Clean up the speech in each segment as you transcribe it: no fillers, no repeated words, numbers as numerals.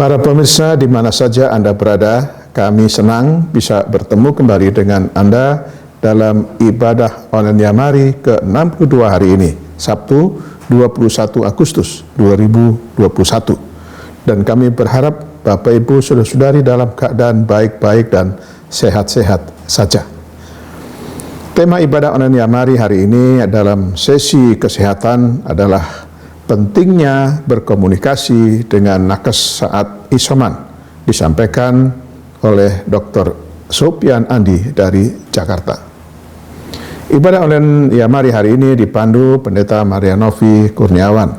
Para pemirsa di mana saja Anda berada, kami senang bisa bertemu kembali dengan Anda dalam ibadah online Yamari ke-62 hari ini, Sabtu 21 Agustus 2021. Dan kami berharap Bapak Ibu Saudara-saudari dalam keadaan baik-baik dan sehat-sehat saja. Tema ibadah online Yamari hari ini dalam sesi kesehatan adalah pentingnya berkomunikasi dengan nakes saat isoman, disampaikan oleh Dr. Sopian Andi dari Jakarta. Ibadah online Yamari hari ini dipandu Pendeta Marianovi Kurniawan.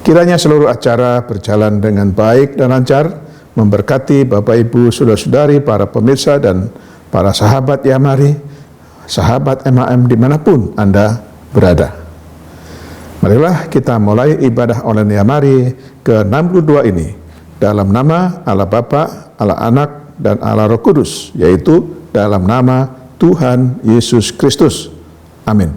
Kiranya seluruh acara berjalan dengan baik dan lancar, memberkati Bapak Ibu Saudara-saudari, para pemirsa dan para sahabat Yamari, sahabat MAM dimanapun Anda berada. Marilah kita mulai ibadah online Yamari ke-62 ini dalam nama Allah Bapa, Allah Anak, dan Allah Roh Kudus, yaitu dalam nama Tuhan Yesus Kristus. Amin.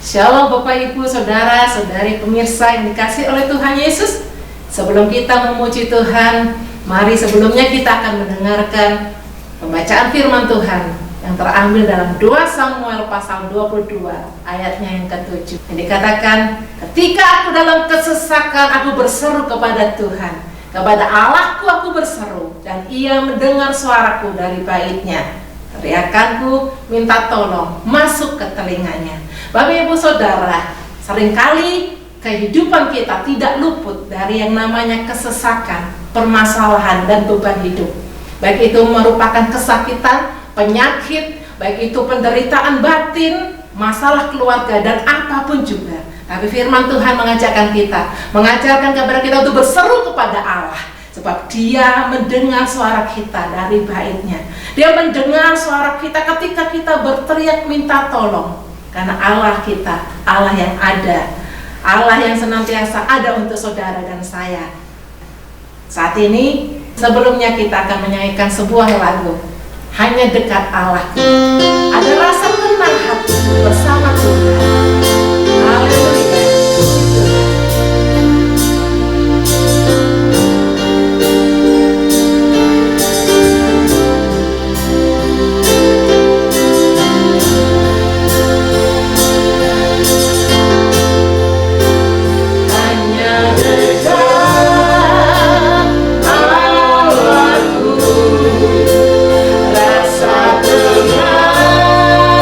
Shalom Bapak Ibu, Saudara, Saudari pemirsa yang dikasih oleh Tuhan Yesus. Sebelum kita memuji Tuhan, mari sebelumnya kita akan mendengarkan pembacaan firman Tuhan yang terambil dalam 2 Samuel pasal 22 ayatnya yang ke-7, yang dikatakan, ketika aku dalam kesesakan aku berseru kepada Tuhan, kepada Allahku aku berseru, dan ia mendengar suaraku dari baitnya. Teriakanku minta tolong masuk ke telinganya. Bapak Ibu Saudara, seringkali kehidupan kita tidak luput dari yang namanya kesesakan, permasalahan, dan beban hidup. Baik itu merupakan kesakitan, penyakit, baik itu penderitaan batin, masalah keluarga, dan apapun juga. Tapi firman Tuhan mengajarkan kepada kita untuk berseru kepada Allah, sebab Dia mendengar suara kita dari baitnya. Dia mendengar suara kita ketika kita berteriak minta tolong, karena Allah kita, Allah yang ada, Allah yang senantiasa ada untuk saudara dan saya. Saat ini, sebelumnya kita akan menyanyikan sebuah lagu, Hanya Dekat Allah. Ada rasa tenang hati bersama Tuhan. Haleluya. Rasa tenang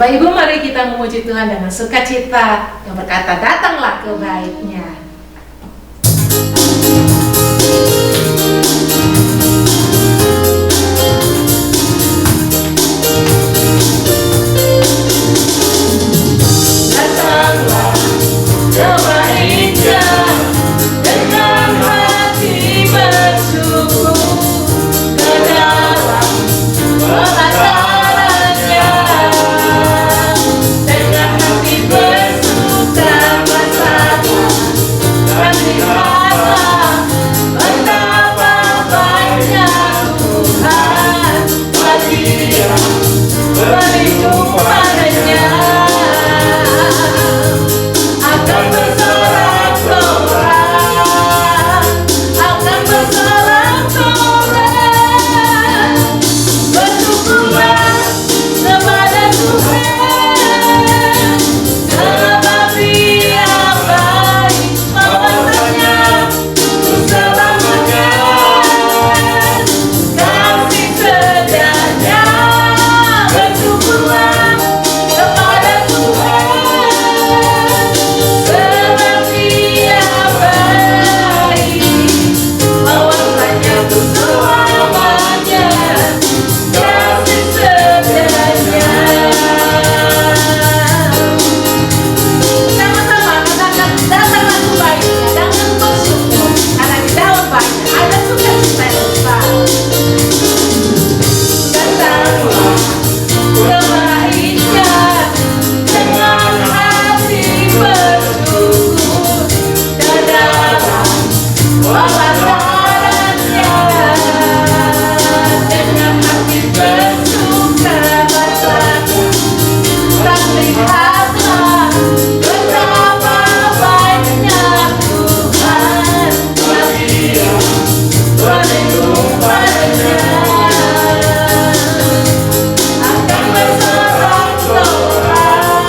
Bapak Ibu, mari kita memuji Tuhan dengan sukacita yang berkata, datanglah ke baitnya. Datanglah ke baitnya dengan hati bersyukur, ke dalam penghadapannya dengan hati bersuka bersama, dan lihatlah betapa banyak Tuhan bagi dia berlindung padanya. Akan bersorak-sorak, akan bersorak-sorak, bersyukurlah kepada Tuhan, sebab Dia baik, bahwasanya selamanya kasih setianya. Bersyukurlah kepada Tuhan, sebab Dia baik, bahwasanya selamanya kasih setianya. Sama-sama katakan, datanglah ke baitnya dengan bersyukur, karena di dalam baitnya ada sukacita yang besar. Datanglah ke baitnya dengan hati bersyukur, ke dalam penghadapannya dengan hati bersuka bersama, dan lihatlah betapa banyak Tuhan bagi dia berlindung padanya. Akan bersorak-sorak,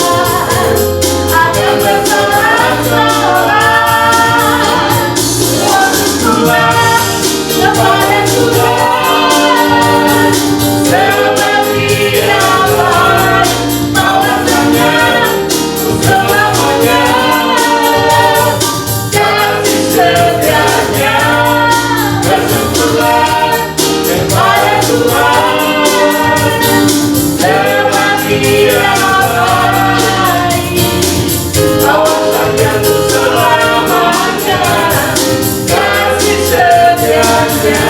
akan bersorak-sorak, bersyukurlah kepada Tuhan, sebab Dia baik, bahwasanya selamanya kasih setianya. Bersyukurlah kepada Tuhan, sebab Dia baik, bahwasanya selamanya kasih setianya.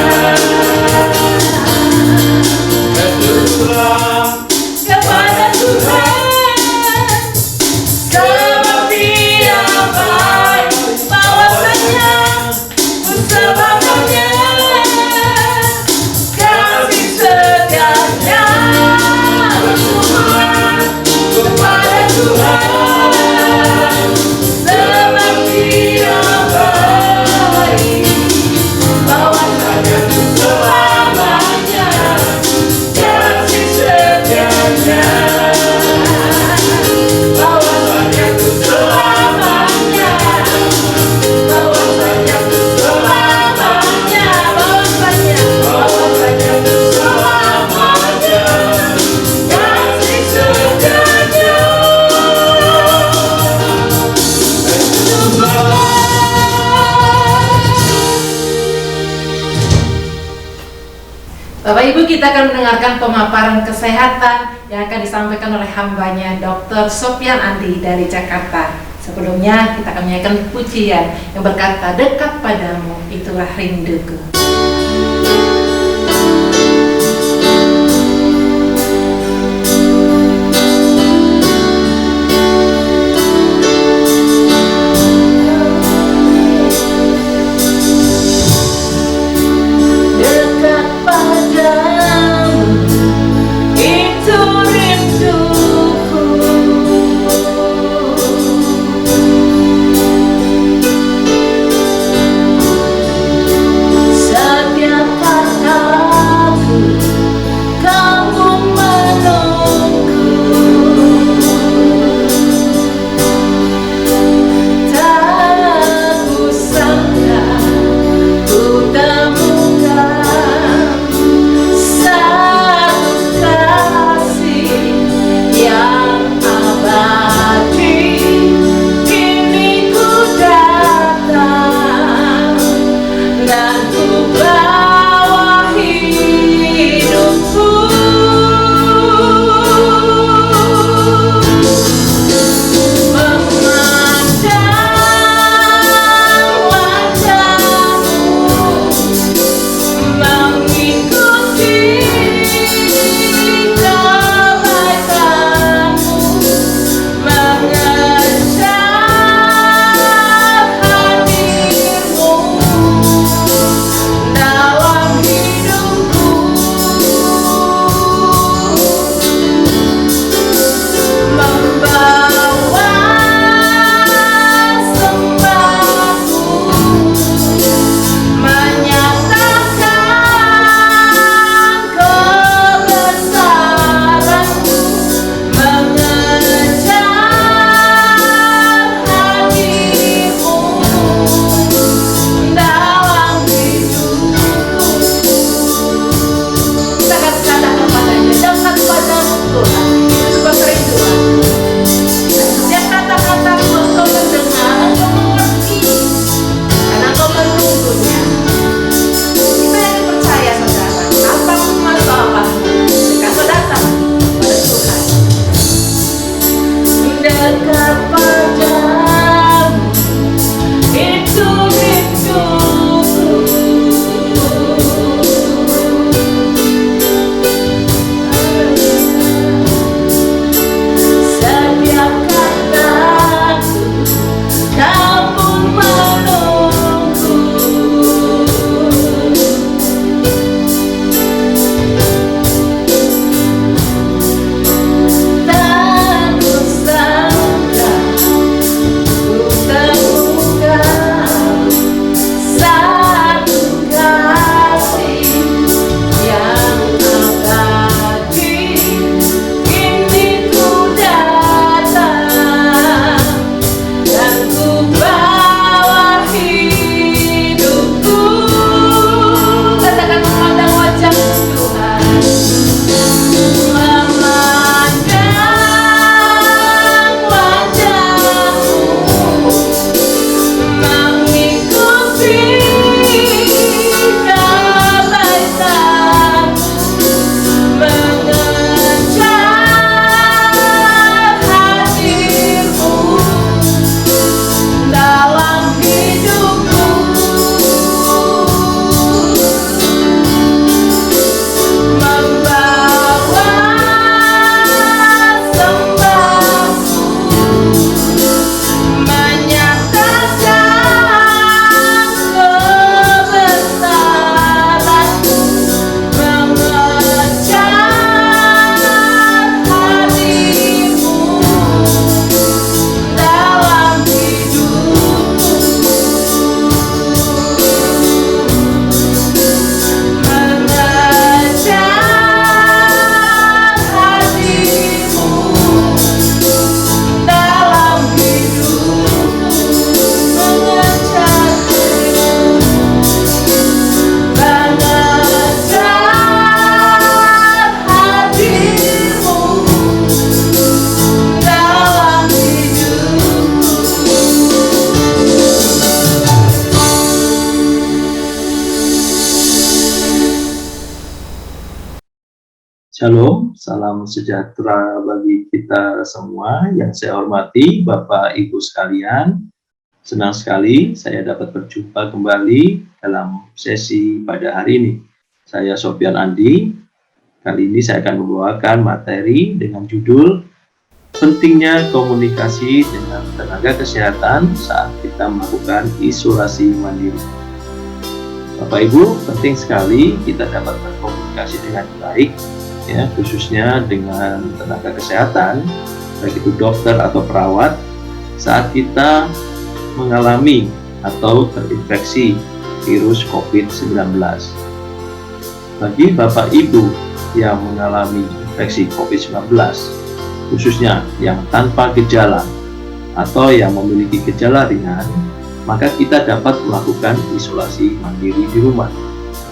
Bersyukurlah kepada Tuhan, sebab Dia baik, bahwasanya selamanya kasih setianya. Bersyukurlah kepada Tuhan, sebab Dia baik, bahwasanya selamanya kasih setianya. Bahwasanya selamanya, bahwasanya selamanya, bahwasanya selamanya kasih setianya. Bapak Ibu, kita akan mendengarkan pemaparan kesehatan yang akan disampaikan oleh hambanya Dr. Sopyan Andi dari Jakarta. Sebelumnya kita akan menyanyikan pujian yang berkata, dekat padamu itulah rinduku. Dekat padamu itu rinduku, Shalom, salam sejahtera bagi kita semua. Yang saya hormati Bapak Ibu sekalian, senang sekali saya dapat berjumpa kembali dalam sesi pada hari ini. Saya Sofyan Andi. Kali ini saya akan membawakan materi dengan judul pentingnya komunikasi dengan tenaga kesehatan saat kita melakukan isolasi mandiri. Bapak Ibu, penting sekali kita dapat berkomunikasi dengan baik, ya, khususnya dengan tenaga kesehatan, baik itu dokter atau perawat, saat kita mengalami atau terinfeksi virus COVID-19. Bagi Bapak Ibu yang mengalami infeksi COVID-19, khususnya yang tanpa gejala atau yang memiliki gejala ringan, maka kita dapat melakukan isolasi mandiri di rumah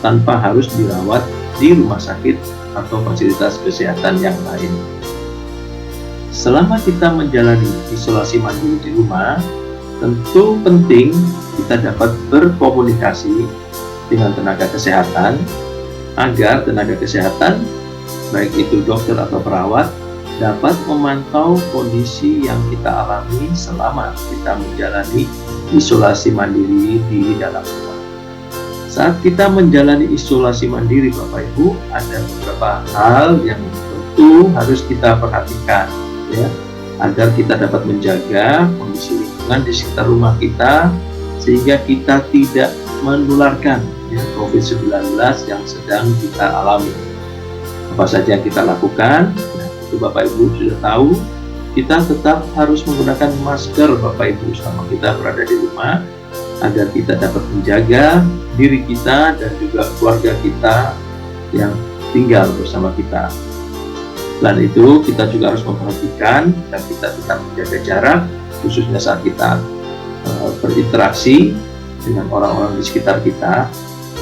tanpa harus dirawat di rumah sakit atau fasilitas kesehatan yang lain. Selama kita menjalani isolasi mandiri di rumah, tentu penting kita dapat berkomunikasi dengan tenaga kesehatan agar tenaga kesehatan, baik itu dokter atau perawat, dapat memantau kondisi yang kita alami selama kita menjalani isolasi mandiri di dalam rumah. Saat kita menjalani isolasi mandiri, Bapak Ibu, ada beberapa hal yang tentu harus kita perhatikan, ya, agar kita dapat menjaga kondisi lingkungan di sekitar rumah kita sehingga kita tidak menularkan, ya, COVID-19 yang sedang kita alami. Apa saja yang kita lakukan? Itu Bapak Ibu sudah tahu, kita tetap harus menggunakan masker Bapak Ibu selama kita berada di rumah agar kita dapat menjaga diri kita dan juga keluarga kita yang tinggal bersama kita. Selain itu, kita juga harus memperhatikan dan kita tetap menjaga jarak, khususnya saat kita berinteraksi dengan orang-orang di sekitar kita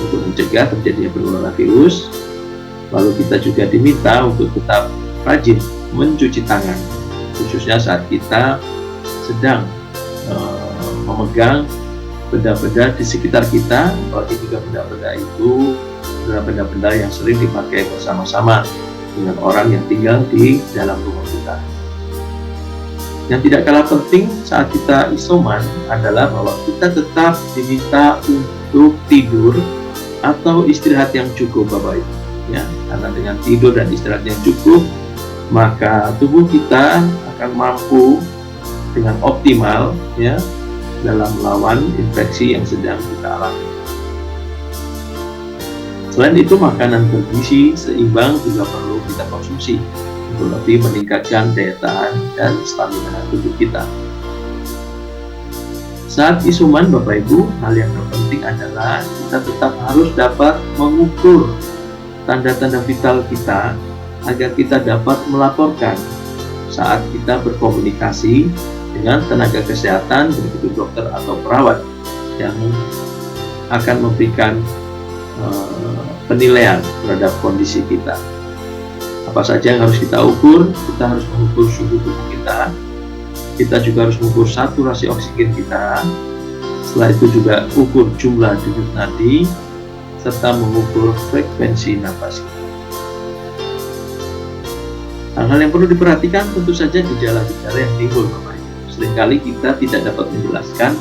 untuk mencegah terjadinya penularan virus. Lalu kita juga diminta untuk tetap rajin mencuci tangan, khususnya saat kita sedang memegang benda-benda di sekitar kita, apalagi jika benda-benda itu adalah benda-benda yang sering dipakai bersama-sama dengan orang yang tinggal di dalam rumah kita. Yang tidak kalah penting saat kita isoman adalah bahwa kita tetap diminta untuk tidur atau istirahat yang cukup, Bapak Ibu. Ya, karena dengan tidur dan istirahat yang cukup, maka tubuh kita akan mampu dengan optimal, ya, dalam melawan infeksi yang sedang kita alami. Selain itu, makanan bergizi seimbang juga perlu kita konsumsi untuk lebih meningkatkan daya tahan dan stamina tubuh kita. Saat isoman, Bapak Ibu, hal yang terpenting adalah kita tetap harus dapat mengukur tanda-tanda vital kita agar kita dapat melaporkan saat kita berkomunikasi dengan tenaga kesehatan, begitu dokter atau perawat yang akan memberikan penilaian terhadap kondisi kita. Apa saja yang harus kita ukur? Kita harus mengukur suhu tubuh kita. Kita juga harus mengukur saturasi oksigen kita. Setelah itu juga ukur jumlah denyut nadi serta mengukur frekuensi napas kita. Hal-hal yang perlu diperhatikan tentu saja gejala-gejala yang timbul, Bapak Ibu. Seringkali kita tidak dapat menjelaskan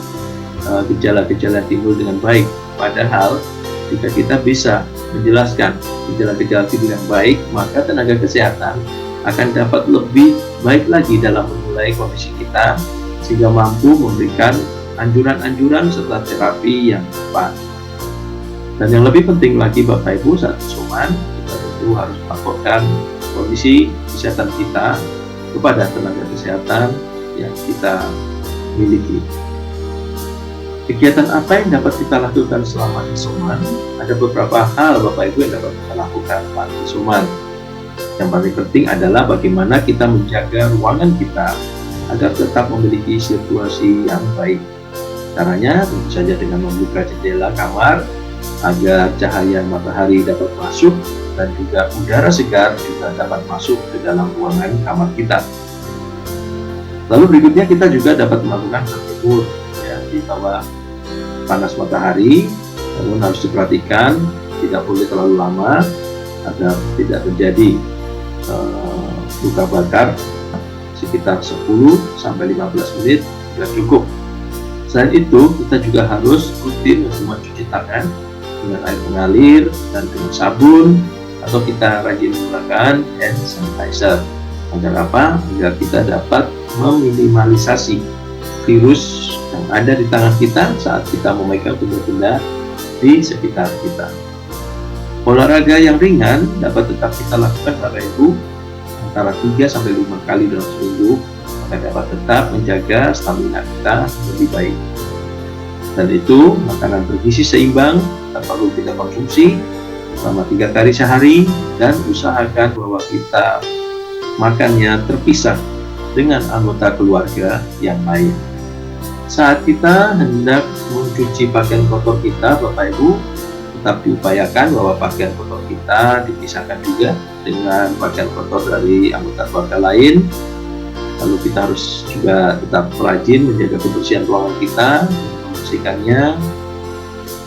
gejala-gejala yang timbul dengan baik. Padahal jika kita bisa menjelaskan gejala-gejala timbul yang baik, maka tenaga kesehatan akan dapat lebih baik lagi dalam menilai kondisi kita sehingga mampu memberikan anjuran-anjuran serta terapi yang tepat. Dan yang lebih penting lagi, Bapak Ibu, saat isoman kita tentu harus melaporkan kondisi kesehatan kita kepada tenaga kesehatan yang kita miliki. Kegiatan apa yang dapat kita lakukan selama isoman? Ada beberapa hal, Bapak Ibu, yang dapat kita lakukan saat isoman. Yang paling penting adalah bagaimana kita menjaga ruangan kita agar tetap memiliki sirkulasi yang baik. Caranya tentu saja dengan membuka jendela kamar agar cahaya matahari dapat masuk dan juga udara segar juga dapat masuk ke dalam ruangan kamar kita. Lalu berikutnya kita juga dapat melakukan berjemur, ya, di bawah panas matahari. Namun harus diperhatikan tidak boleh terlalu lama agar tidak terjadi luka bakar sekitar 10 sampai 15 menit sudah cukup. Selain itu, kita juga harus rutin untuk mencuci tangan dengan air mengalir dan dengan sabun, atau kita rajin menggunakan hand sanitizer. Agar apa? Agar kita dapat meminimalisasi virus yang ada di tangan kita saat kita memegang benda-benda di sekitar kita. Olahraga yang ringan dapat tetap kita lakukan Bapak Ibu antara 3 sampai 5 kali dalam seminggu, maka dapat tetap menjaga stamina kita lebih baik. Dan itu makanan bergizi seimbang tak perlu kita konsumsi selama 3 kali sehari, dan usahakan bahwa kita makannya terpisah dengan anggota keluarga yang lain. Saat kita hendak mencuci pakaian kotor kita, Bapak Ibu, tetap diupayakan bahwa pakaian kotor kita dipisahkan juga dengan pakaian kotor dari anggota keluarga lain. Lalu kita harus juga tetap rajin menjaga kebersihan ruangan kita, membersihkannya.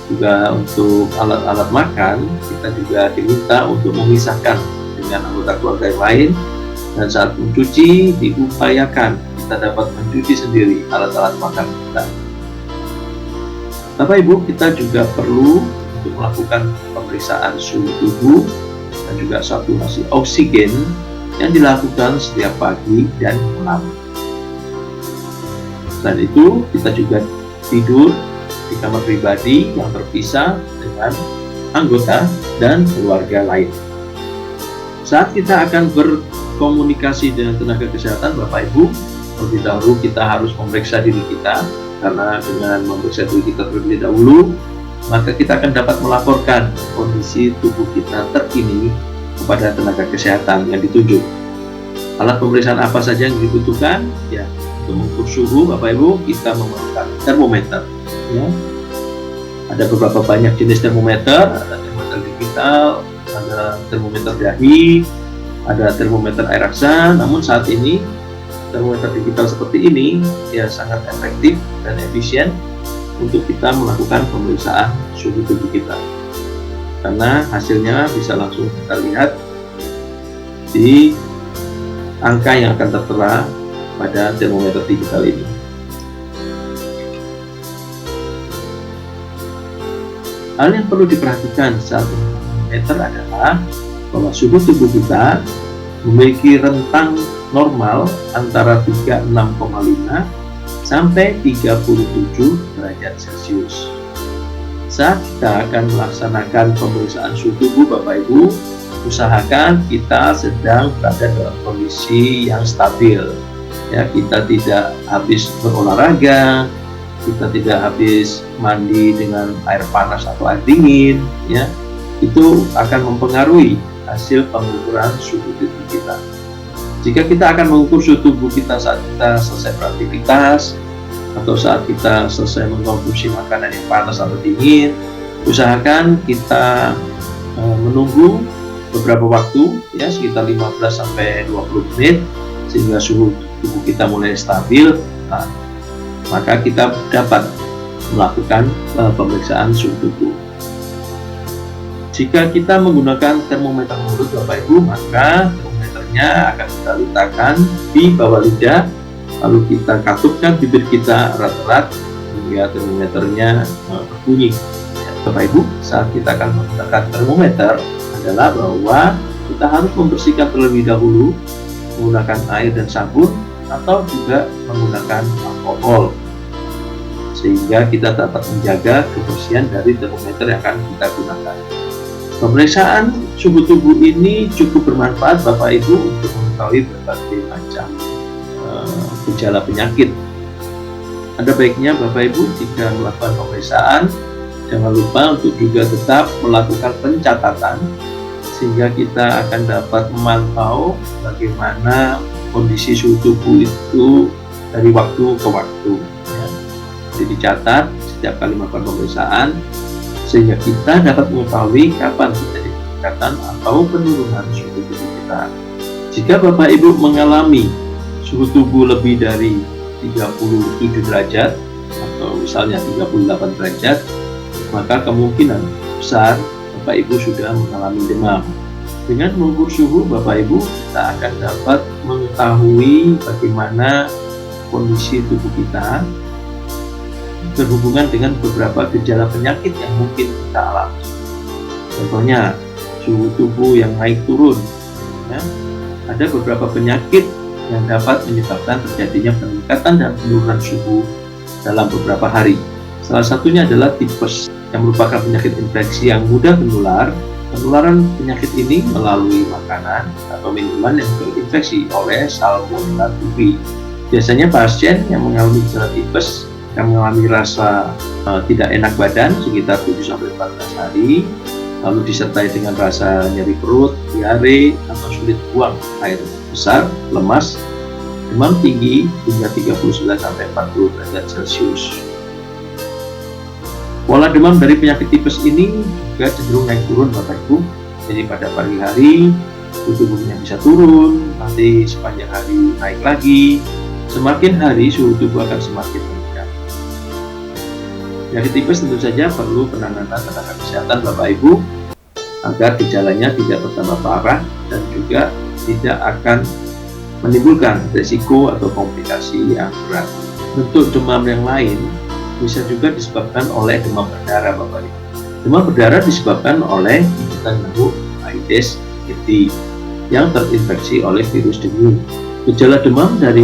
Juga untuk alat-alat makan, kita juga diminta untuk memisahkan dengan anggota keluarga yang lain. Dan saat mencuci, diupayakan kita dapat mencuci sendiri alat-alat makan kita. Bapak Ibu, kita juga perlu untuk melakukan pemeriksaan suhu tubuh dan juga saturasi oksigen yang dilakukan setiap pagi dan malam. Selain itu, kita juga tidur di kamar pribadi yang terpisah dengan anggota dan keluarga lain. Saat kita akan berkomunikasi dengan tenaga kesehatan, Bapak Ibu, terlebih dahulu kita harus memeriksa diri kita, karena dengan memeriksa diri kita terlebih dahulu, maka kita akan dapat melaporkan kondisi tubuh kita terkini kepada tenaga kesehatan yang ditunjuk. Alat pemeriksaan apa saja yang dibutuhkan? Ya, untuk mengukur suhu, Bapak Ibu, kita memerlukan termometer. Ya. Ada beberapa banyak jenis termometer, ada termometer digital, ada termometer dahi, ada termometer air raksa. Namun saat ini termometer digital seperti ini ya sangat efektif dan efisien untuk kita melakukan pemeriksaan suhu tubuh kita, karena hasilnya bisa langsung kita lihat di angka yang akan tertera pada termometer digital ini. Hal yang perlu diperhatikan saat termometer adalah bahwa suhu tubuh kita memiliki rentang normal antara 36,5 sampai 37 derajat Celcius. Saat kita akan melaksanakan pemeriksaan suhu tubuh, Bapak Ibu, usahakan kita sedang berada dalam kondisi yang stabil. Ya, kita tidak habis berolahraga, kita tidak habis mandi dengan air panas atau air dingin, ya. Itu akan mempengaruhi hasil pengukuran suhu tubuh kita. Jika kita akan mengukur suhu tubuh kita saat kita selesai beraktivitas atau saat kita selesai mengkonsumsi makanan yang panas atau dingin, usahakan kita menunggu beberapa waktu, ya sekitar 15 sampai 20 menit, sehingga suhu tubuh kita mulai stabil. Nah, maka kita dapat melakukan pemeriksaan suhu tubuh. Jika kita menggunakan termometer mulut, Bapak Ibu, maka termometernya akan kita letakkan di bawah lidah, lalu kita katupkan bibir kita erat-erat hingga termometernya berbunyi. Ya, Bapak Ibu, saat kita akan menggunakan termometer adalah bahwa kita harus membersihkan terlebih dahulu menggunakan air dan sabun, atau juga menggunakan alkohol, sehingga kita dapat menjaga kebersihan dari termometer yang akan kita gunakan. Pemeriksaan suhu tubuh ini cukup bermanfaat, Bapak Ibu, untuk mengetahui berbagai macam gejala penyakit. Ada baiknya Bapak Ibu jika melakukan pemeriksaan, jangan lupa untuk juga tetap melakukan pencatatan, sehingga kita akan dapat memantau bagaimana kondisi suhu tubuh itu dari waktu ke waktu. Ya. Jadi dicatat setiap kali melakukan pemeriksaan, sehingga kita dapat mengetahui kapan terjadi peningkatan atau penurunan suhu tubuh kita. Jika Bapak Ibu mengalami suhu tubuh lebih dari 37 derajat atau misalnya 38 derajat, maka kemungkinan besar Bapak Ibu sudah mengalami demam. Dengan mengukur suhu Bapak Ibu, kita akan dapat mengetahui bagaimana kondisi tubuh kita berhubungan dengan beberapa gejala penyakit yang mungkin kita alami. Contohnya, suhu tubuh yang naik turun. Ya. Ada beberapa penyakit yang dapat menyebabkan terjadinya peningkatan dan penurunan suhu dalam beberapa hari. Salah satunya adalah tipes, yang merupakan penyakit infeksi yang mudah menular. Penularan penyakit ini melalui makanan atau minuman yang terinfeksi oleh Salmonella typhi. Biasanya pasien yang mengalami gejala tipes akan mengalami rasa tidak enak badan sekitar 7-14 hari, lalu disertai dengan rasa nyeri perut, diare, atau sulit buang air besar, lemas, demam tinggi hingga 39-40 derajat Celcius. Pola demam dari penyakit tipes ini juga cenderung naik turun Bapak Ibu. Jadi pada pagi hari suhu tubuhnya bisa turun, nanti sepanjang hari naik lagi. Semakin hari suhu tubuh akan semakin meningkat. Penyakit tipes tentu saja perlu penanganan tenaga kesehatan Bapak Ibu agar gejalanya tidak bertambah parah dan juga tidak akan menimbulkan risiko atau komplikasi yang berat. Bentuk demam yang lain bisa juga disebabkan oleh demam berdarah Bapak Ibu. Demam berdarah disebabkan oleh gigitan nyamuk Aedes aegypti yang terinfeksi oleh virus dengue. Gejala demam dari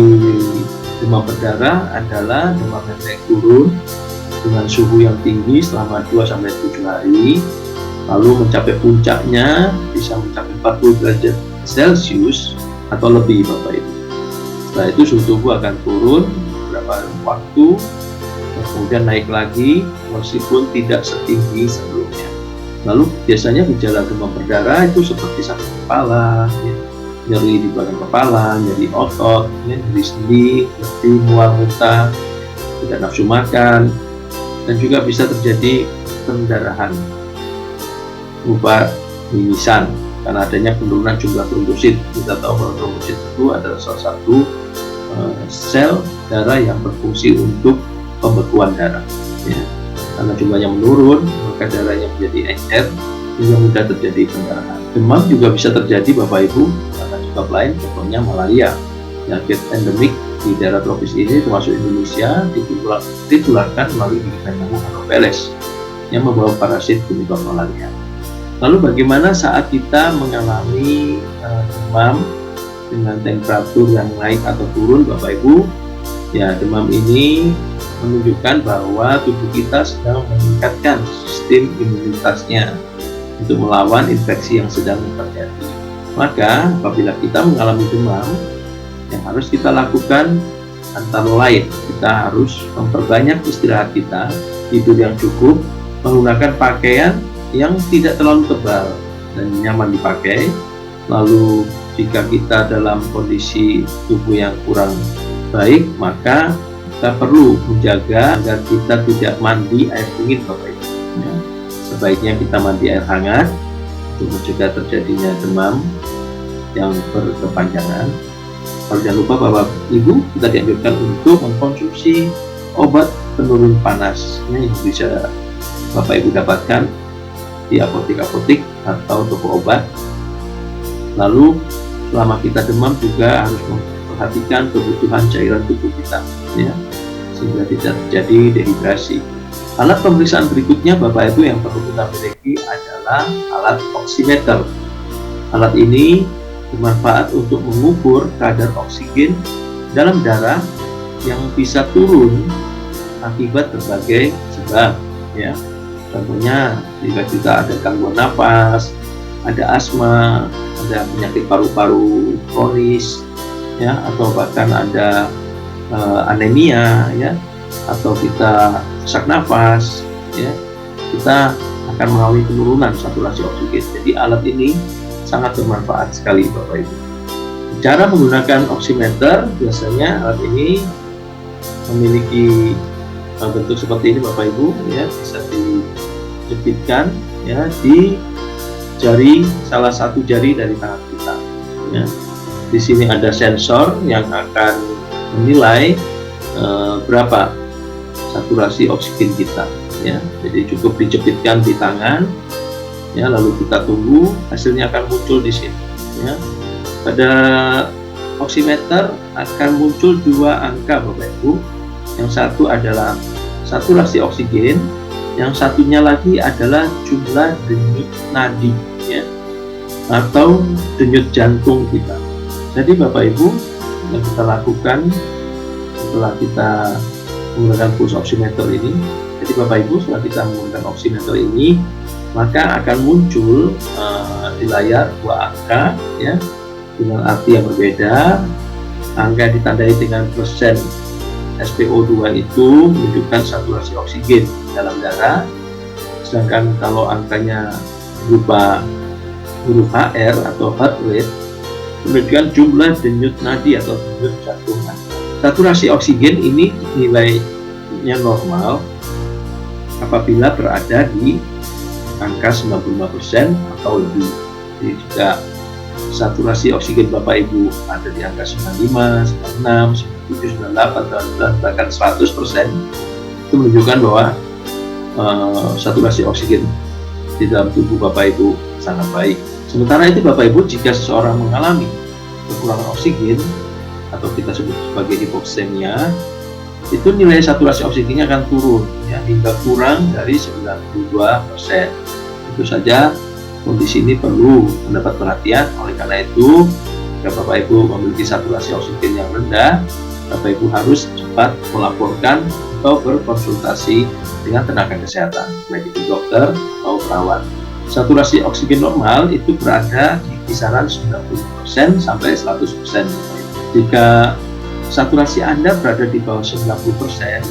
demam berdarah adalah demam yang naik turun dengan suhu yang tinggi selama 2-7 hari, lalu mencapai puncaknya bisa mencapai 40 derajat Celcius atau lebih Bapak Ibu. Setelah itu suhu tubuh akan turun beberapa waktu, kemudian naik lagi meskipun tidak setinggi sebelumnya. Lalu biasanya gejala demam berdarah itu seperti sakit kepala, nyeri di bagian kepala, nyeri otot, nyeri sendi, letih, mual, muntah, tidak nafsu makan, dan juga bisa terjadi pendarahan berupa mimisan karena adanya penurunan jumlah trombosit. Kita tahu bahwa trombosit itu adalah salah satu sel darah yang berfungsi untuk pembekuan darah. Ya. Karena jumlahnya menurun, maka darahnya menjadi encer hingga mudah terjadi pendarahan. Demam juga bisa terjadi Bapak Ibu karena sebab lain, contohnya malaria. Penyakit endemik di daerah tropis ini termasuk Indonesia ditularkan melalui gigitan nyamuk Anopheles yang membawa parasit penyebab malaria. Lalu bagaimana saat kita mengalami demam dengan temperatur yang naik atau turun Bapak Ibu? Ya, demam ini menunjukkan bahwa tubuh kita sedang meningkatkan sistem imunitasnya untuk melawan infeksi yang sedang terjadi. Maka apabila kita mengalami demam, yang harus kita lakukan antara lain, kita harus memperbanyak istirahat kita, tidur yang cukup, menggunakan pakaian yang tidak terlalu tebal dan nyaman dipakai. Lalu jika kita dalam kondisi tubuh yang kurang baik, maka kita perlu menjaga agar kita tidak mandi air dingin Bapak Ibu. Ya, sebaiknya kita mandi air hangat untuk mencegah terjadinya demam yang berkepanjangan. Kalau jangan lupa Bapak Ibu, kita dianjurkan untuk mengkonsumsi obat penurun panas yang bisa Bapak Ibu dapatkan di apotek-apotek atau toko obat. Lalu selama kita demam juga harus memperhatikan kebutuhan cairan tubuh kita, ya, sehingga tidak terjadi dehidrasi. Alat pemeriksaan berikutnya Bapak Ibu yang perlu kita miliki adalah alat oximeter. Alat ini bermanfaat untuk mengukur kadar oksigen dalam darah yang bisa turun akibat berbagai sebab, ya. Contohnya jika kita ada gangguan napas, ada asma, ada penyakit paru-paru kronis, ya, atau bahkan ada anemia, ya, atau kita sesak nafas, ya, kita akan mengalami penurunan saturasi oksigen. Jadi alat ini sangat bermanfaat sekali Bapak Ibu. Cara menggunakan oximeter, biasanya alat ini memiliki bentuk seperti ini Bapak Ibu, ya, bisa dijepitkan, ya, di jari, salah satu jari dari tangan kita, ya. Di sini ada sensor yang akan menilai berapa saturasi oksigen kita, ya. Jadi cukup dijepitkan di tangan, ya, lalu kita tunggu hasilnya akan muncul di sini, ya. Pada oximeter akan muncul dua angka Bapak Ibu. Yang satu adalah saturasi oksigen, yang satunya lagi adalah jumlah denyut nadi, ya, atau denyut jantung kita. Jadi Bapak Ibu, yang kita lakukan setelah kita menggunakan pulse oximeter ini, jadi Bapak Ibu setelah kita menggunakan oximeter ini, maka akan muncul di layar dua angka, ya, dengan arti yang berbeda. Angka ditandai dengan persen SpO2 itu menunjukkan saturasi oksigen dalam darah, sedangkan kalau angkanya berupa huruf HR atau heart rate menunjukkan jumlah denyut nadi atau denyut jantung. Saturasi oksigen ini nilainya normal apabila berada di angka 95% atau lebih. Jadi jika saturasi oksigen Bapak Ibu ada di angka 95, 96, 97, 98, bahkan 100%, itu menunjukkan bahwa saturasi oksigen di dalam tubuh Bapak Ibu sangat baik. Sementara itu Bapak Ibu, jika seseorang mengalami kekurangan oksigen atau kita sebut sebagai hipoksemia, itu nilai saturasi oksigennya akan turun, ya, hingga kurang dari 92%. Itu saja kondisi ini perlu mendapat perhatian. Oleh karena itu, jika Bapak Ibu memiliki saturasi oksigen yang rendah, Bapak Ibu harus cepat melaporkan atau berkonsultasi dengan tenaga kesehatan, baik itu dokter atau perawat. Saturasi oksigen normal itu berada di kisaran 90% sampai 100%. Jika saturasi Anda berada di bawah 90%,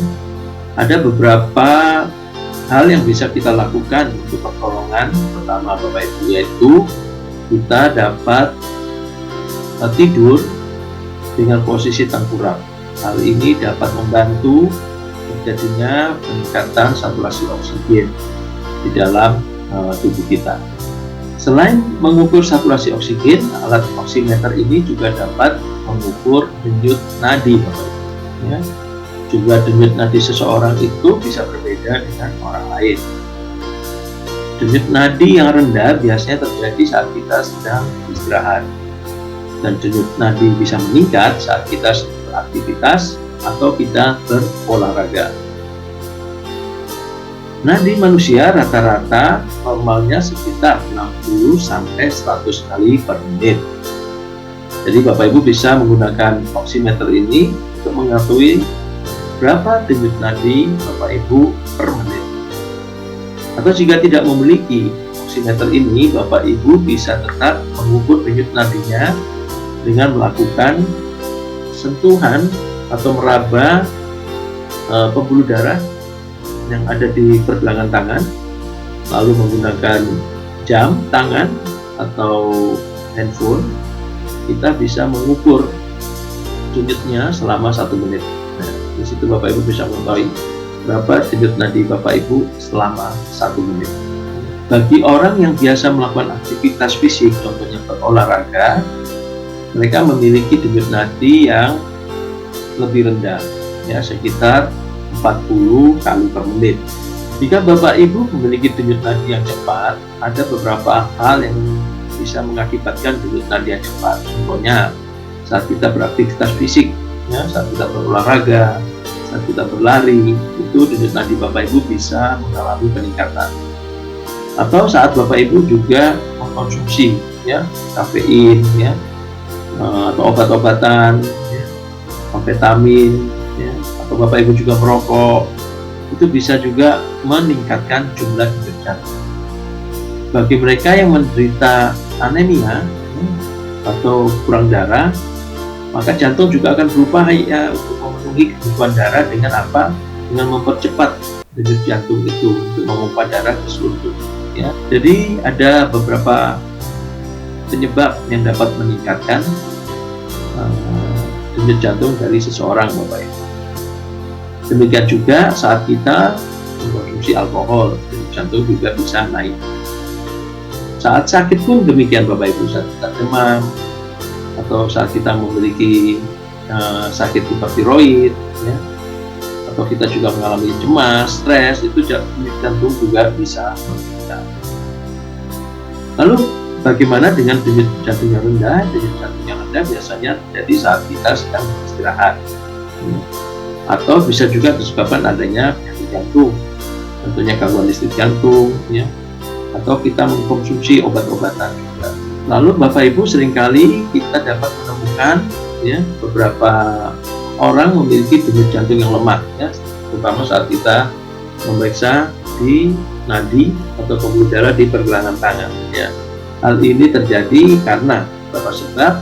ada beberapa hal yang bisa kita lakukan untuk pertolongan. Pertama Bapak Ibu, yaitu kita dapat tidur dengan posisi tengkurap. Hal ini dapat membantu terjadinya peningkatan saturasi oksigen di dalam tubuh kita. Selain mengukur saturasi oksigen, alat oximeter ini juga dapat mengukur denyut nadi Bapak Ibu, ya. Jumlah denyut nadi seseorang itu bisa berbeda dengan orang lain. Denyut nadi yang rendah biasanya terjadi saat kita sedang istirahat, dan denyut nadi bisa meningkat saat kita sedang beraktivitas atau kita berolahraga. Nadi manusia rata-rata normalnya sekitar 60 sampai 100 kali per menit. Jadi Bapak Ibu bisa menggunakan oximeter ini untuk mengetahui berapa denyut nadi Bapak Ibu per menit. Atau jika tidak memiliki oximeter ini, Bapak Ibu bisa tetap mengukur denyut nadinya dengan melakukan sentuhan atau meraba pembuluh darah yang ada di pergelangan tangan, lalu menggunakan jam tangan atau handphone, kita bisa mengukur denyutnya selama 1 menit. Nah, di situ Bapak Ibu bisa mengetahui berapa denyut nadi Bapak Ibu selama 1 menit. Bagi orang yang biasa melakukan aktivitas fisik, contohnya berolahraga, mereka memiliki denyut nadi yang lebih rendah, ya, sekitar 40 kali per menit. Jika Bapak Ibu memiliki denyut nadi yang cepat, ada beberapa hal yang bisa mengakibatkan denyut nadi yang cepat. Contohnya saat kita beraktivitas fisik, ya, saat kita berolahraga, saat kita berlari, itu denyut nadi Bapak Ibu bisa mengalami peningkatan. Atau saat Bapak Ibu juga mengkonsumsi, ya, kafein, ya, atau obat-obatan, ya, amfetamin, ya, atau Bapak Ibu juga merokok, itu bisa juga meningkatkan jumlah denyut jantung. Bagi mereka yang menderita anemia atau kurang darah, maka jantung juga akan berupaya untuk memenuhi kebutuhan darah dengan apa? Dengan mempercepat denyut jantung itu untuk memompa darah ke seluruh tubuh. Ya, jadi ada beberapa penyebab yang dapat meningkatkan denyut jantung dari seseorang, Bapak Ibu. Demikian juga saat kita mengkonsumsi alkohol, denyut jantung juga bisa naik. Saat sakit pun demikian, Bapak Ibu. Saat kita demam atau saat kita memiliki sakit hipertiroid, ya, atau kita juga mengalami cemas, stres, itu denyut jantung juga bisa meningkat. Lalu bagaimana dengan denyut jantung yang rendah? Denyut jantung yang rendah biasanya terjadi saat kita sedang beristirahat, atau bisa juga disebabkan adanya penyakit jantung, tentunya gangguan listrik jantung, ya, atau kita mengkonsumsi obat-obatan juga. Lalu Bapak Ibu, seringkali kita dapat menemukan ya beberapa orang memiliki denyut jantung yang lemah, ya, terutama saat kita memeriksa di nadi atau pembuluh darah di pergelangan tangan, ya. Hal ini terjadi karena beberapa sebab,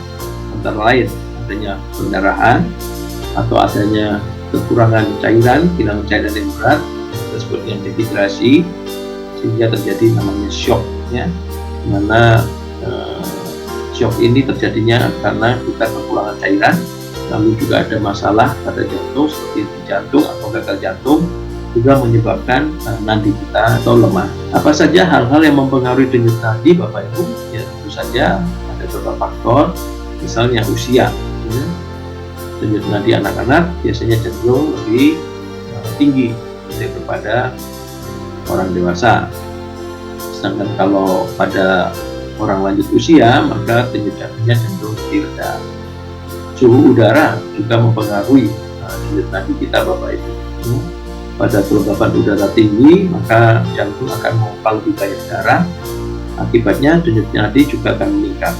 antara lain adanya pendarahan atau adanya kekurangan cairan, kehilangan cairan yang berat, disebut dengan dehidrasi, sehingga terjadi namanya shock, ya, dimana shock ini terjadinya karena kita kekurangan cairan. Lalu juga ada masalah pada jantung seperti jantung atau gagal jantung, juga menyebabkan nadi kita atau lemah. Apa saja hal-hal yang mempengaruhi denyut nadi, Bapak Ibu? Ya, tentu saja ada beberapa faktor, misalnya usia. Ya. Denyut nadi anak-anak biasanya cenderung lebih tinggi daripada orang dewasa. Sedangkan kalau pada orang lanjut usia, maka denyut jantungnya cenderung lebih rendah. Suhu udara juga mempengaruhi denyut nadi kita, Bapak Ibu. Pada kelembapan udara tinggi, maka jantung akan memompa lebih banyak darah. Akibatnya denyut nadi juga akan meningkat.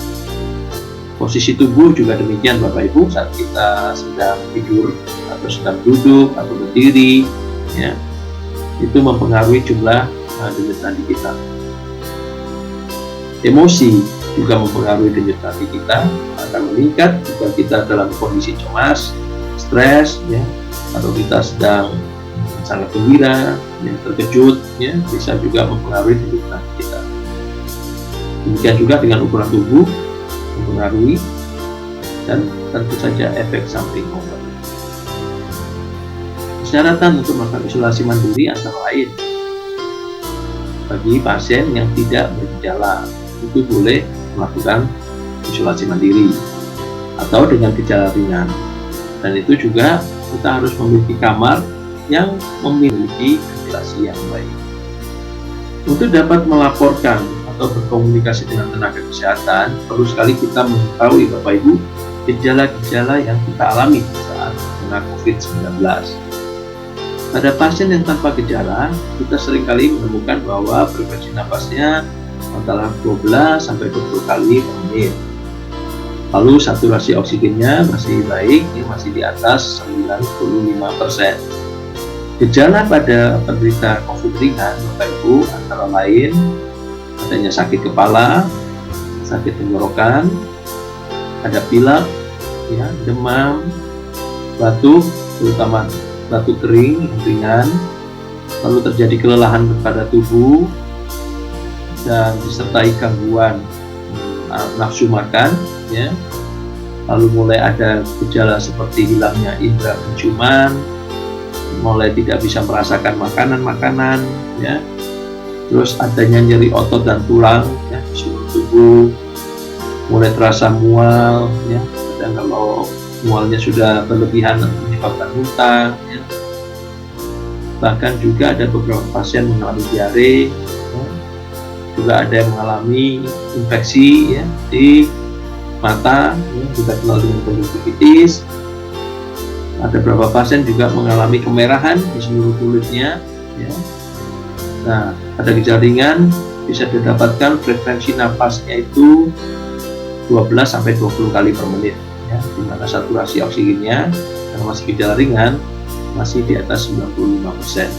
Posisi tubuh juga demikian, Bapak Ibu. Saat kita sedang tidur atau sedang duduk atau berdiri, ya, itu mempengaruhi jumlah denyut nadi kita. Emosi juga mempengaruhi denyut nadi kita, akan meningkat jika kita dalam kondisi cemas, stres, ya, atau kita sedang sangat gembira, ya, terkejut, ya, bisa juga mempengaruhi denyut nadi kita. Demikian juga dengan ukuran tubuh mempengaruhi, dan tentu saja efek samping obat. Persyaratan untuk melakukan isolasi mandiri antara lain bagi pasien yang tidak bergejala, itu boleh melakukan isolasi mandiri atau dengan gejala ringan, dan itu juga kita harus memiliki kamar yang memiliki ventilasi yang baik. Untuk dapat melaporkan atau berkomunikasi dengan tenaga kesehatan, perlu sekali kita mengetahui, Bapak Ibu, gejala-gejala yang kita alami saat kena COVID-19. Pada pasien yang tanpa gejala, kita seringkali menemukan bahwa frekuensi napasnya antara 12 sampai 20 kali per menit. Lalu saturasi oksigennya masih baik, masih di atas 95%. Gejala pada penderita COVID ringan, Bapak Ibu, antara lain adanya sakit kepala, sakit tenggorokan, ada pilek, ya, demam, batuk, terutama batuk kering yang ringan, lalu terjadi kelelahan pada tubuh, dan disertai gangguan nafsu makan, ya. Lalu mulai ada gejala seperti hilangnya indera penciuman, mulai tidak bisa merasakan makanan-makanan, ya. Terus adanya nyeri otot dan tulang, ya, di seluruh tubuh, mulai terasa mual, ya. Dan kalau mualnya sudah berlebihan menyebabkan muntah, ya. Bahkan juga ada beberapa pasien mengalami diare, ya. Juga ada yang mengalami infeksi, ya, di mata, ya, juga melalui konjungtivitis. Ada beberapa pasien juga mengalami kemerahan di seluruh kulitnya, ya. Nah, pada gejala ringan bisa didapatkan frekuensi napasnya itu 12 sampai 20 kali per menit, ya, di mana saturasi oksigennya karena masih gejala ringan masih di atas 95%.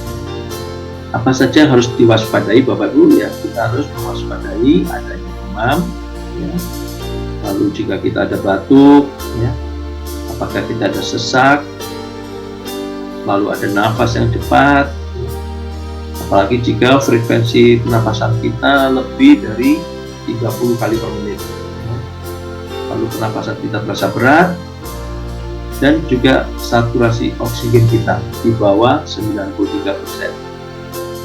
Apa saja yang harus diwaspadai, Bapak Ibu? Ya, kita harus mewaspadai adanya demam, ya. Lalu jika kita ada batuk, ya, apakah kita ada sesak, lalu ada nafas yang cepat, apalagi jika frekuensi pernapasan kita lebih dari 30 kali per menit, lalu pernapasan kita terasa berat, dan juga saturasi oksigen kita di bawah 93%.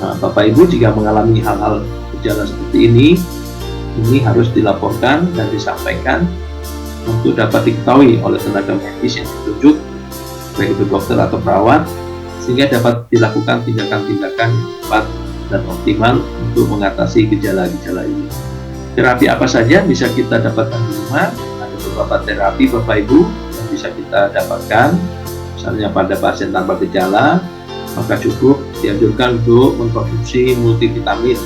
Nah, Bapak Ibu jika mengalami hal-hal gejala seperti ini harus dilaporkan dan disampaikan untuk dapat diketahui oleh tenaga medis yang ditunjuk, baik itu dokter atau perawat, sehingga dapat dilakukan tindakan-tindakan yang tepat dan optimal untuk mengatasi gejala-gejala ini. Terapi apa saja bisa kita dapatkan di rumah? Ada beberapa terapi Bapak Ibu yang bisa kita dapatkan. Misalnya pada pasien tanpa gejala, maka cukup dianjurkan untuk mengkonsumsi multivitamin,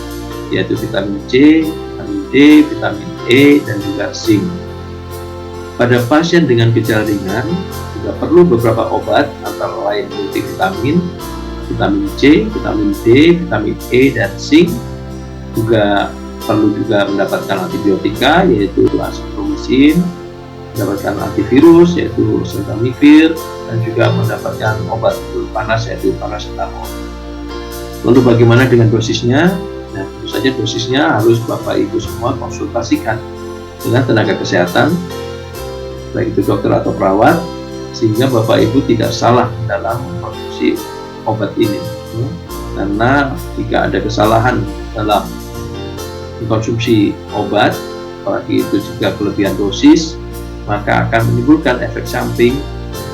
yaitu vitamin C, vitamin D, vitamin E, dan juga zinc. Pada pasien dengan gejala ringan, juga perlu beberapa obat antara lain multivitamin, vitamin C, vitamin D, vitamin E, dan zinc. Juga perlu juga mendapatkan antibiotika, yaitu azitromycin, mendapatkan antivirus, yaitu oseltamivir, dan juga mendapatkan obat panas, yaitu paracetamol. Lalu bagaimana dengan dosisnya? Nah, tentu saja dosisnya harus Bapak Ibu semua konsultasikan dengan tenaga kesehatan, baik itu dokter atau perawat, sehingga Bapak Ibu tidak salah dalam mengkonsumsi obat ini. Karena jika ada kesalahan dalam mengkonsumsi obat, apalagi itu juga kelebihan dosis, maka akan menimbulkan efek samping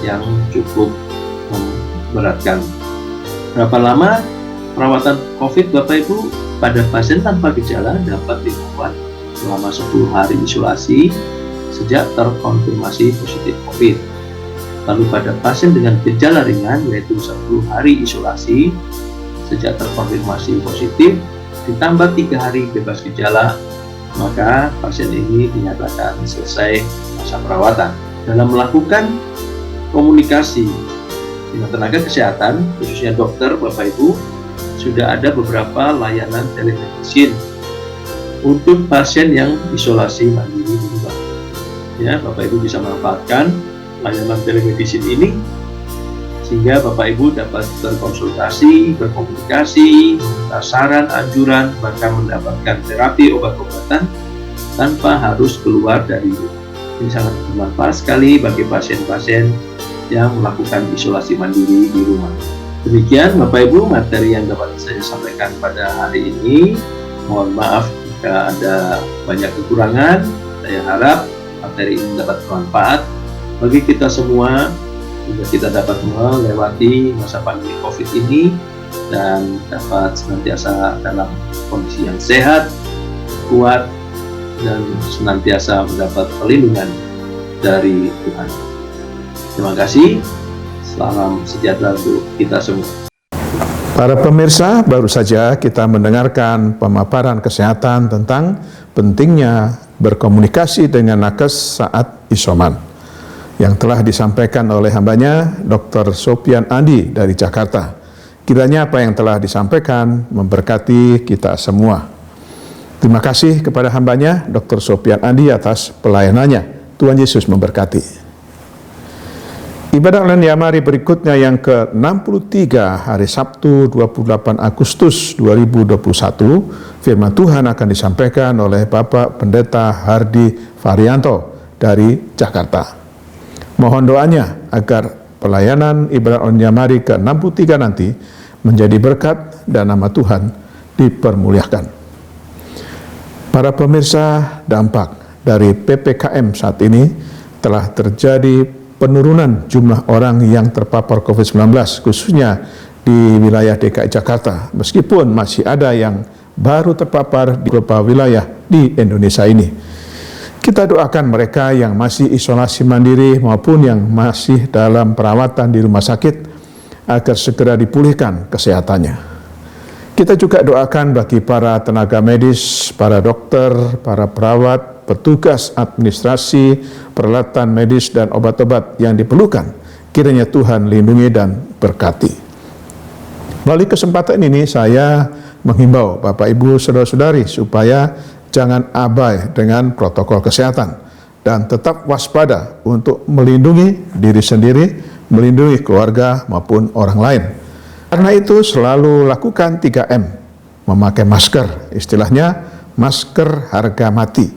yang cukup memberatkan. Berapa lama perawatan COVID Bapak Ibu? Pada pasien tanpa gejala dapat dilakukan selama 10 hari isolasi sejak terkonfirmasi positif COVID. Lalu pada pasien dengan gejala ringan, yaitu 10 hari isolasi sejak terkonfirmasi positif ditambah 3 hari bebas gejala, maka pasien ini dinyatakan selesai masa perawatan. Dalam melakukan komunikasi dengan tenaga kesehatan, khususnya dokter Bapak Ibu, sudah ada beberapa layanan telemedicine untuk pasien yang isolasi mandiri di rumah. Ya, Bapak Ibu bisa manfaatkan layanan telemedicine ini sehingga Bapak Ibu dapat berkonsultasi, berkomunikasi, meminta saran, anjuran, bahkan mendapatkan terapi obat-obatan tanpa harus keluar dari rumah. Ini sangat bermanfaat sekali bagi pasien-pasien yang melakukan isolasi mandiri di rumah. Demikian Bapak Ibu materi yang dapat saya sampaikan pada hari ini. Mohon maaf jika ada banyak kekurangan. Saya harap materi ini dapat bermanfaat bagi kita semua, sehingga kita dapat melewati masa pandemi COVID ini dan dapat senantiasa dalam kondisi yang sehat, kuat, dan senantiasa mendapat perlindungan dari Tuhan. Terima kasih. Salam sejahtera untuk kita semua. Para pemirsa, baru saja kita mendengarkan pemaparan kesehatan tentang pentingnya berkomunikasi dengan nakes saat isoman yang telah disampaikan oleh hambanya Dr. Sopian Andi dari Jakarta. Kiranya apa yang telah disampaikan memberkati kita semua. Terima kasih kepada hambanya Dr. Sopian Andi atas pelayanannya. Tuhan Yesus memberkati. Ibadah online Yamari berikutnya yang ke-63 hari Sabtu 28 Agustus 2021, firman Tuhan akan disampaikan oleh Bapak Pendeta Hardi Varianto dari Jakarta. Mohon doanya agar pelayanan ibadah online Yamari ke-63 nanti menjadi berkat dan nama Tuhan dipermuliakan. Para pemirsa, dampak dari PPKM saat ini telah terjadi penurunan jumlah orang yang terpapar COVID-19, khususnya di wilayah DKI Jakarta, meskipun masih ada yang baru terpapar di beberapa wilayah di Indonesia ini. Kita doakan mereka yang masih isolasi mandiri maupun yang masih dalam perawatan di rumah sakit agar segera dipulihkan kesehatannya. Kita juga doakan bagi para tenaga medis, para dokter, para perawat, petugas administrasi, peralatan medis dan obat-obat yang diperlukan. Kiranya Tuhan lindungi dan berkati. Melalui kesempatan ini saya menghimbau Bapak Ibu saudara-saudari supaya jangan abai dengan protokol kesehatan dan tetap waspada untuk melindungi diri sendiri, melindungi keluarga maupun orang lain. Karena itu selalu lakukan 3M, memakai masker, istilahnya masker harga mati.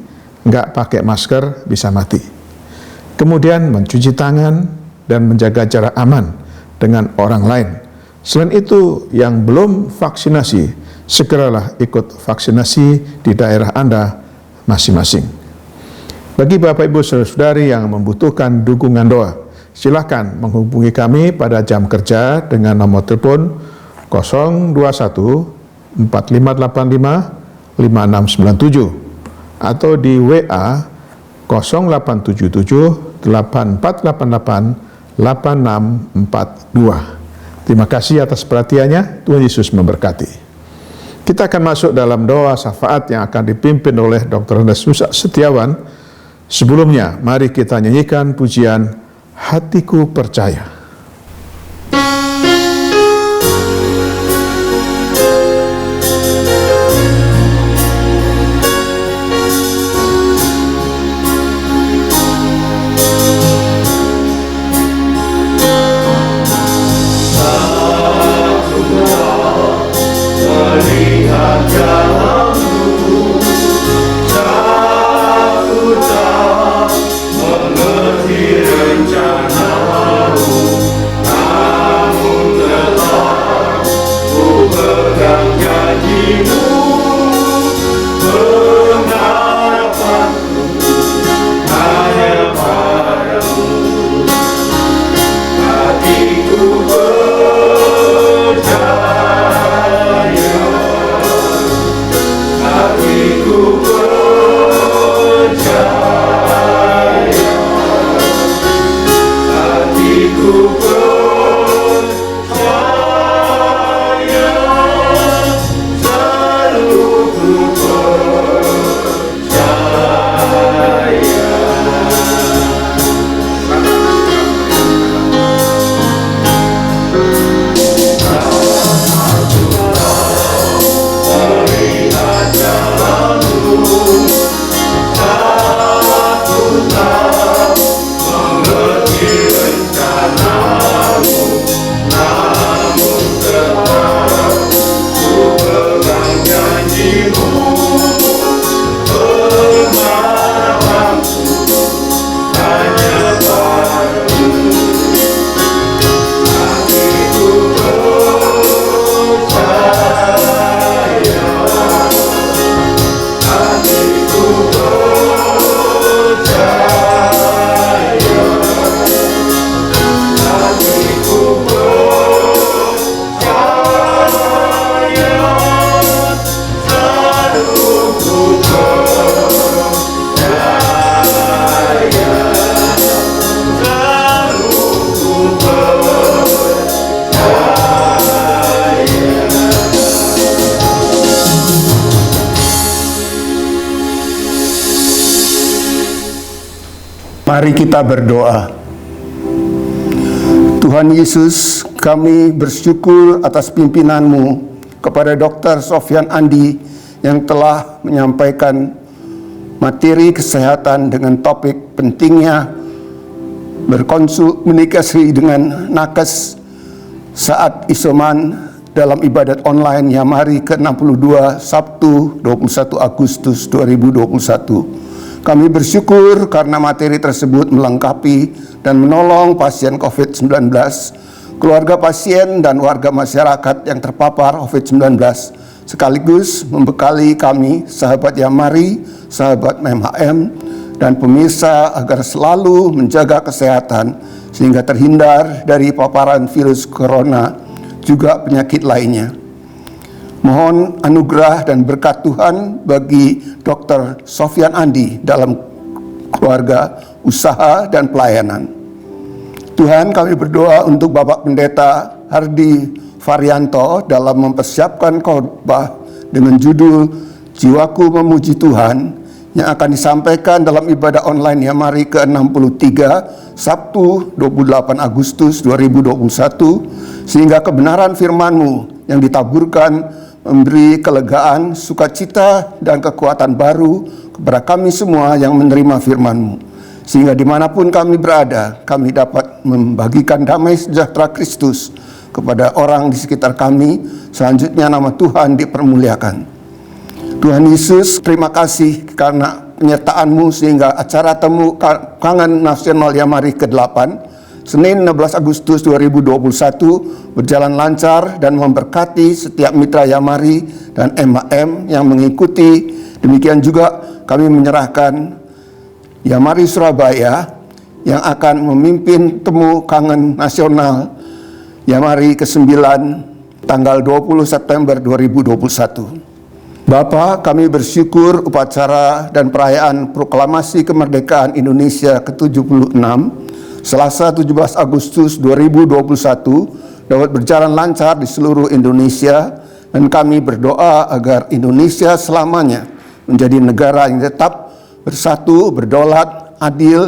Nggak pakai masker bisa mati. Kemudian mencuci tangan dan menjaga jarak aman dengan orang lain. Selain itu, yang belum vaksinasi, segeralah ikut vaksinasi di daerah Anda masing-masing. Bagi Bapak Ibu saudara-saudari yang membutuhkan dukungan doa, silakan menghubungi kami pada jam kerja dengan nomor telepon 021 4585 5697 atau di WA 0877 8488 8642. Terima kasih atas perhatiannya. Tuhan Yesus memberkati. Kita akan masuk dalam doa syafaat yang akan dipimpin oleh Dr. Ernest Nusa Setiawan. Sebelumnya, mari kita nyanyikan pujian Hatiku Percaya. Mari kita berdoa. Tuhan Yesus, kami bersyukur atas pimpinan-Mu kepada Dr. Sofyan Andi yang telah menyampaikan materi kesehatan dengan topik pentingnya berkomunikasi dengan nakes saat isoman dalam ibadat online Yamari ke-62 Sabtu 21 Agustus 2021. Kami bersyukur karena materi tersebut melengkapi dan menolong pasien COVID-19, keluarga pasien dan warga masyarakat yang terpapar COVID-19, sekaligus membekali kami, sahabat Yamari, sahabat MHM, dan pemirsa agar selalu menjaga kesehatan sehingga terhindar dari paparan virus corona, juga penyakit lainnya. Mohon anugerah dan berkat Tuhan bagi Dr. Sofyan Andi dalam keluarga, usaha, dan pelayanan. Tuhan, kami berdoa untuk Bapak Pendeta Hardi Varianto dalam mempersiapkan khotbah dengan judul Jiwaku Memuji Tuhan yang akan disampaikan dalam ibadah online Yamari ke-63 Sabtu 28 Agustus 2021, sehingga kebenaran firman-Mu yang ditaburkan memberi kelegaan, sukacita, dan kekuatan baru kepada kami semua yang menerima firman-Mu. Sehingga dimanapun kami berada, kami dapat membagikan damai sejahtera Kristus kepada orang di sekitar kami. Selanjutnya nama Tuhan dipermuliakan. Tuhan Yesus, terima kasih karena penyertaan-Mu sehingga acara temu kangen nasional Yamari ke-8 Senin 16 Agustus 2021 berjalan lancar dan memberkati setiap mitra Yamari dan MHM yang mengikuti. Demikian juga kami menyerahkan Yamari Surabaya yang akan memimpin temu kangen nasional Yamari ke-9 tanggal 20 September 2021. Bapa, kami bersyukur upacara dan perayaan proklamasi kemerdekaan Indonesia ke-76 Selasa 17 Agustus 2021 dapat berjalan lancar di seluruh Indonesia, dan kami berdoa agar Indonesia selamanya menjadi negara yang tetap bersatu, berdaulat, adil,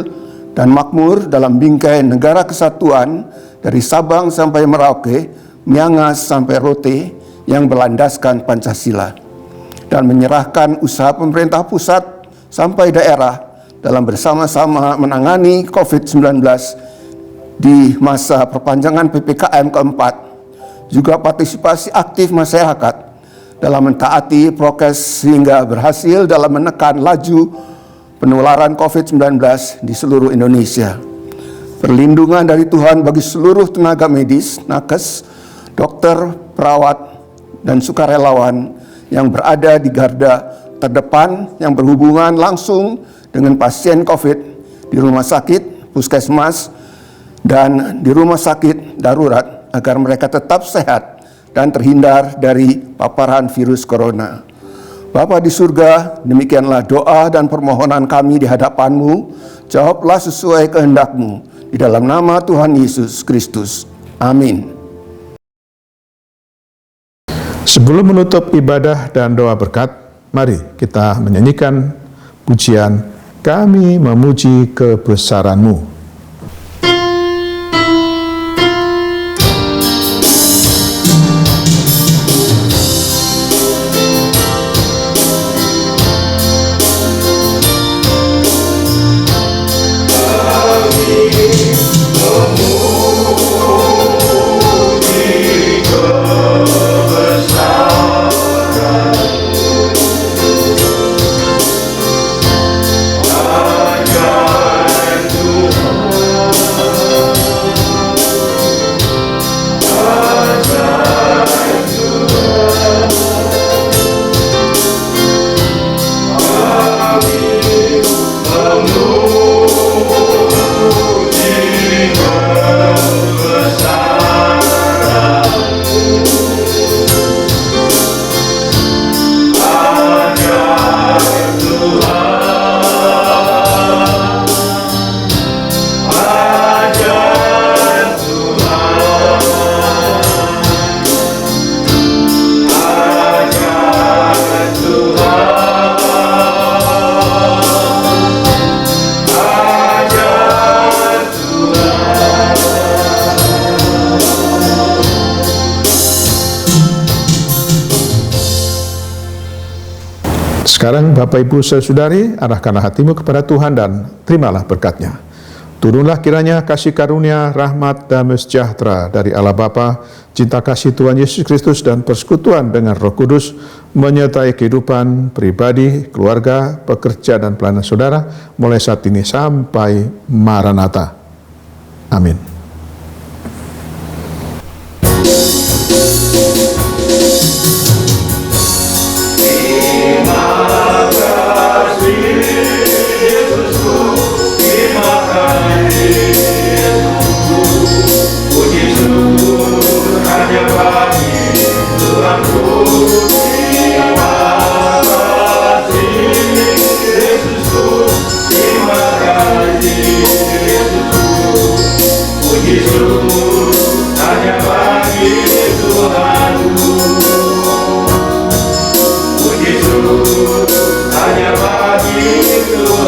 dan makmur dalam bingkai negara kesatuan dari Sabang sampai Merauke, Miangas sampai Rote yang berlandaskan Pancasila, dan menyerahkan usaha pemerintah pusat sampai daerah dalam bersama-sama menangani COVID-19 di masa perpanjangan PPKM keempat, juga partisipasi aktif masyarakat dalam mentaati prokes sehingga berhasil dalam menekan laju penularan COVID-19 di seluruh Indonesia. Perlindungan dari Tuhan bagi seluruh tenaga medis, nakes, dokter, perawat, dan sukarelawan yang berada di garda terdepan yang berhubungan langsung dengan pasien COVID di rumah sakit, puskesmas, dan di rumah sakit darurat agar mereka tetap sehat dan terhindar dari paparan virus corona. Bapa di surga, demikianlah doa dan permohonan kami di hadapan-Mu. Jawablah sesuai kehendak-Mu. Di dalam nama Tuhan Yesus Kristus. Amin. Sebelum menutup ibadah dan doa berkat, mari kita menyanyikan pujian Kami Memuji Kebesaran-Mu. Sekarang Bapak Ibu Saudari, arahkanlah hatimu kepada Tuhan dan terimalah berkat-Nya. Turunlah kiranya kasih karunia, rahmat, damai sejahtera dari Allah Bapa, cinta kasih Tuhan Yesus Kristus dan persekutuan dengan Roh Kudus menyertai kehidupan pribadi, keluarga, pekerja dan pelayanan saudara mulai saat ini sampai Maranatha. Amin. Hanya bagi Tuhan.